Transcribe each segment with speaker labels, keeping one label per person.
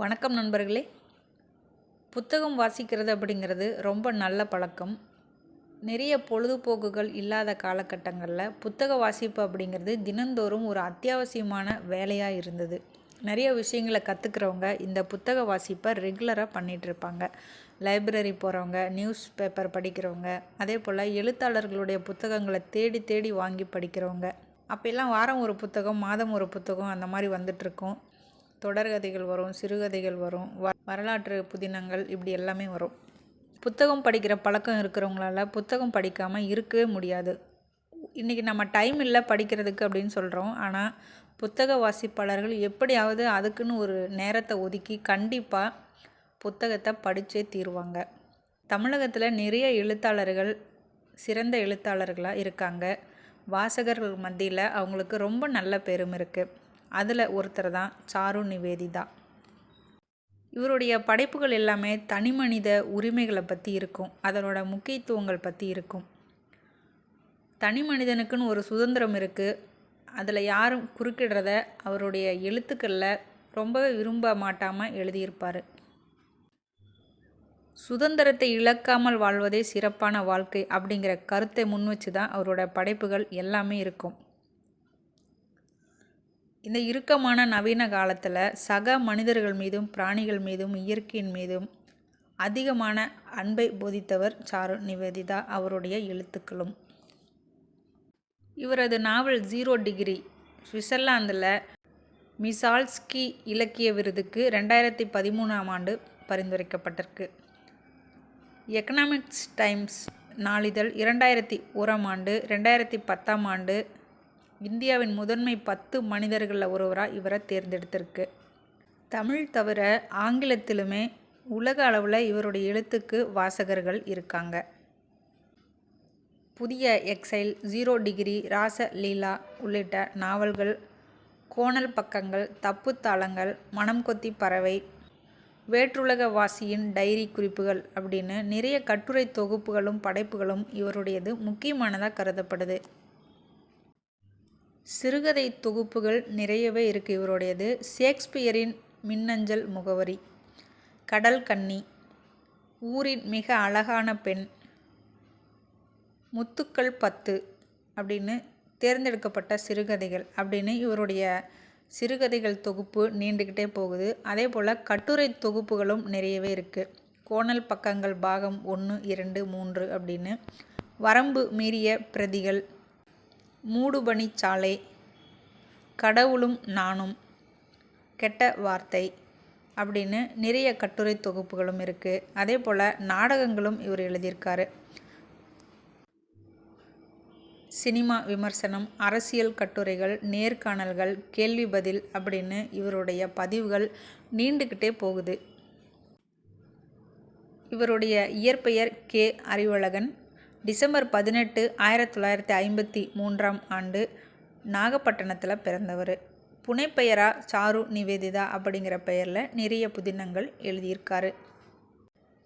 Speaker 1: வணக்கம் நண்பர்களே. புத்தகம் வாசிக்கிறது அப்படிங்கிறது ரொம்ப நல்ல பழக்கம். நிறைய பொழுதுபோக்குகள் இல்லாத காலகட்டங்களில் புத்தக வாசிப்பு அப்படிங்கிறது தினந்தோறும் ஒரு அத்தியாவசியமான வேலையாக இருந்தது. நிறைய விஷயங்களை கற்றுக்கிறவங்க இந்த புத்தக வாசிப்பை ரெகுலராக பண்ணிகிட்ருப்பாங்க. லைப்ரரி போகிறவங்க, நியூஸ் பேப்பர் படிக்கிறவங்க, அதே போல் எழுத்தாளர்களுடைய புத்தகங்களை தேடி தேடி வாங்கி படிக்கிறவங்க. அப்போல்லாம் வாரம் ஒரு புத்தகம், மாதம் ஒரு புத்தகம் அந்த மாதிரி வந்துட்டுருக்கோம். தொடர்கதைகள் வரும், சிறுகதைகள் வரும், வரலாற்று புதினங்கள் இப்படி எல்லாமே வரும். புத்தகம் படிக்கிற பழக்கம் இருக்கிறவங்களால புத்தகம் படிக்காமல் இருக்கவே முடியாது. இன்றைக்கி நம்ம டைம் இல்லை படிக்கிறதுக்கு அப்படின்னு சொல்கிறோம். ஆனால் புத்தக வாசிப்பாளர்கள் எப்படியாவது அதுக்குன்னு ஒரு நேரத்தை ஒதுக்கி கண்டிப்பாக புத்தகத்தை படித்தே தீருவாங்க. தமிழகத்தில் நிறைய எழுத்தாளர்கள் சிறந்த எழுத்தாளர்களாக இருக்காங்க. வாசகர்கள் மத்தியில் அவங்களுக்கு ரொம்ப நல்ல பெருமை இருக்குது. அதில் ஒருத்தர் தான் சாரு நிவேதிதா. இவருடைய படைப்புகள் எல்லாமே தனிமனித உரிமைகளை பற்றி இருக்கும், அதனோட முக்கியத்துவங்கள் பற்றி இருக்கும். தனி மனிதனுக்குன்னு ஒரு சுதந்திரம் இருக்குது, அதில் யாரும் குறுக்கிடுறத அவருடைய எழுத்துக்களில் ரொம்பவே விரும்ப மாட்டாமல் எழுதியிருப்பார். சுதந்திரத்தை இழக்காமல் வாழ்வதே சிறப்பான வாழ்க்கை அப்படிங்கிற கருத்தை முன் வச்சு தான் அவரோட படைப்புகள் எல்லாமே இருக்கும். இந்த இறுக்கமான நவீன காலத்தில் சக மனிதர்கள் மீதும் பிராணிகள் மீதும் இயற்கையின் மீதும் அதிகமான அன்பை போதித்தவர் சாரு நிவேதிதா அவருடைய எழுத்துக்களும். இவரது நாவல் 0 டிகிரி சுவிட்சர்லாந்தில் மிசால்ஸ்கி இலக்கிய விருதுக்கு 2013ஆம் ஆண்டு பரிந்துரைக்கப்பட்டிருக்கு. எக்கனாமிக்ஸ் டைம்ஸ் நாளிதழ் 2001ஆம் ஆண்டு 2010ஆம் ஆண்டு இந்தியாவின் முதன்மை 10 மனிதர்களில் ஒருவராக இவரை தேர்ந்தெடுத்திருக்கு. தமிழ் தவிர ஆங்கிலத்திலுமே உலக அளவில் இவருடைய எழுத்துக்கு வாசகர்கள் இருக்காங்க. புதிய எக்ஸைல், 0 டிகிரி, ராச லீலா உள்ளிட்ட நாவல்கள், கோணல் பக்கங்கள், தப்பு தாளங்கள், மனம் கொத்தி பறவை, வேற்றுலக வாசியின் டைரி குறிப்புகள் அப்படின்னு நிறைய கட்டுரை தொகுப்புகளும் படைப்புகளும் இவருடையது முக்கியமானதாக கருதப்படுது. சிறுகதை தொகுப்புகள் நிறையவே இருக்குது இவருடையது. ஷேக்ஸ்பியரின் மின்னஞ்சல் முகவரி, கடல் கன்னி, ஊரின் மிக அழகான பெண், முத்துக்கள் 10 அப்படின்னு தேர்ந்தெடுக்கப்பட்ட சிறுகதைகள் அப்படின்னு இவருடைய சிறுகதைகள் தொகுப்பு நீண்டுக்கிட்டே போகுது. அதே போல் கட்டுரை தொகுப்புகளும் நிறையவே இருக்குது. கோணல் பக்கங்கள் பாகம் 1, 2, 3 அப்படின்னு, வரம்பு மீறிய பிரதிகள், மூடுபனிச்சாலை, கடவுளும் நானும், கெட்ட வார்த்தை அப்படின்னு நிறைய கட்டுரை தொகுப்புகளும் இருக்குது. அதே போல் நாடகங்களும் இவர் எழுதியிருக்காரு. சினிமா விமர்சனம், அரசியல் கட்டுரைகள், நேர்காணல்கள், கேள்வி பதில் அப்படின்னு இவருடைய பதிவுகள் நீண்டுக்கிட்டே போகுது. இவருடைய இயற்பெயர் கே. அறிவழகன். டிசம்பர் 18, 1953ஆம் ஆண்டு நாகப்பட்டினத்தில் பிறந்தவர். புனைப்பெயராக சாரு நிவேதிதா அப்படிங்கிற பெயரில் நிறைய புதினங்கள் எழுதியிருக்காரு.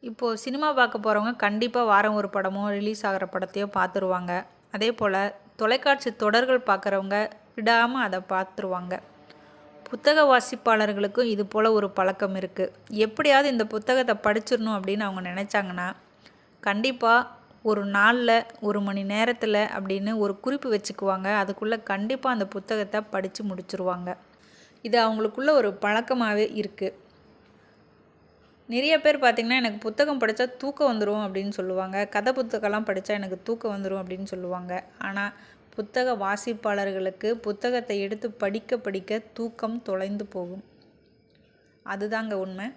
Speaker 1: இப்போது சினிமா பார்க்க போகிறவங்க கண்டிப்பாக வாரம் ஒரு படமோ ரிலீஸ் ஆகிற படத்தையோ பார்த்துருவாங்க. அதே போல் தொலைக்காட்சி தொடர்கள் பார்க்குறவங்க விடாமல் அதை பார்த்துருவாங்க. புத்தக வாசிப்பாளர்களுக்கும் இது போல் ஒரு பழக்கம் இருக்குது. எப்படியாவது இந்த புத்தகத்தை படிச்சிடணும் அப்படின்னு அவங்க நினச்சாங்கன்னா கண்டிப்பாக ஒரு நாளில் 1 மணி நேரத்தில் அப்படின்னு ஒரு குறிப்பு வச்சுக்குவாங்க. அதுக்குள்ளே கண்டிப்பாக அந்த புத்தகத்தை படித்து முடிச்சுருவாங்க. இது அவங்களுக்குள்ள ஒரு பழக்கமாகவே இருக்குது. நிறைய பேர் பார்த்திங்கன்னா எனக்கு புத்தகம் படித்தா தூக்கம் வந்துடும் அப்படின்னு சொல்லுவாங்க. கதை புத்தகம்லாம் படித்தா எனக்கு தூக்கம் வந்துடும் அப்படின்னு சொல்லுவாங்க. ஆனால் புத்தக வாசிப்பாளர்களுக்கு புத்தகத்தை எடுத்து படிக்க படிக்க தூக்கம் தொலைந்து போகும். அதுதாங்க உண்மை.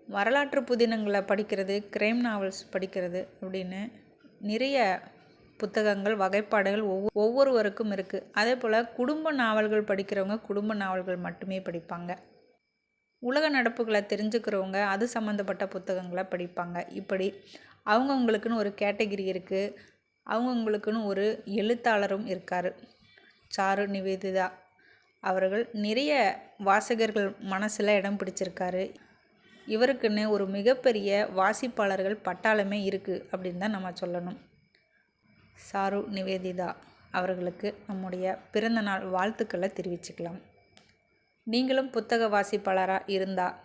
Speaker 1: வரலாற்று புதினங்களை படிக்கிறது, கிரைம் நாவல்ஸ் படிக்கிறது அப்படின்னு நிறைய புத்தகங்கள், வகைப்பாடுகள் ஒவ்வொருவருக்கும் இருக்குது. அதே போல் குடும்ப நாவல்கள் படிக்கிறவங்க குடும்ப நாவல்கள் மட்டுமே படிப்பாங்க. உலக நடப்புகளை தெரிஞ்சுக்கிறவங்க அது சம்மந்தப்பட்ட புத்தகங்களை படிப்பாங்க. இப்படி அவங்கவுங்களுக்குன்னு ஒரு கேட்டகிரி இருக்குது. அவங்கவுங்களுக்குன்னு ஒரு எழுத்தாளரும் இருக்கார். சாரு நிவேதிதா அவர்கள் நிறைய வாசகர்கள் மனசில் இடம் பிடிச்சிருக்காரு. இவருக்குன்னு ஒரு மிகப்பெரிய வாசிப்பாளர்கள் பட்டாளமே இருக்குது அப்படின்னு தான் நம்ம சொல்லணும். சாரு நிவேதிதா அவர்களுக்கு நம்முடைய பிறந்தநாள் வாழ்த்துக்களை தெரிவிச்சுக்கலாம். நீங்களும் புத்தக வாசிப்பாளராக இருந்தால்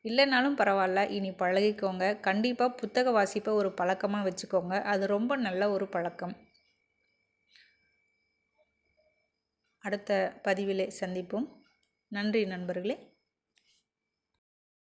Speaker 1: இல்லைனாலும் பரவாயில்ல, இனி பழகிக்கோங்க. கண்டிப்பாக புத்தக வாசிப்பை ஒரு பழக்கமாக வச்சுக்கோங்க. அது ரொம்ப நல்ல ஒரு பழக்கம். அடுத்த பதிவிலே சந்திப்போம். நன்றி நண்பர்களே.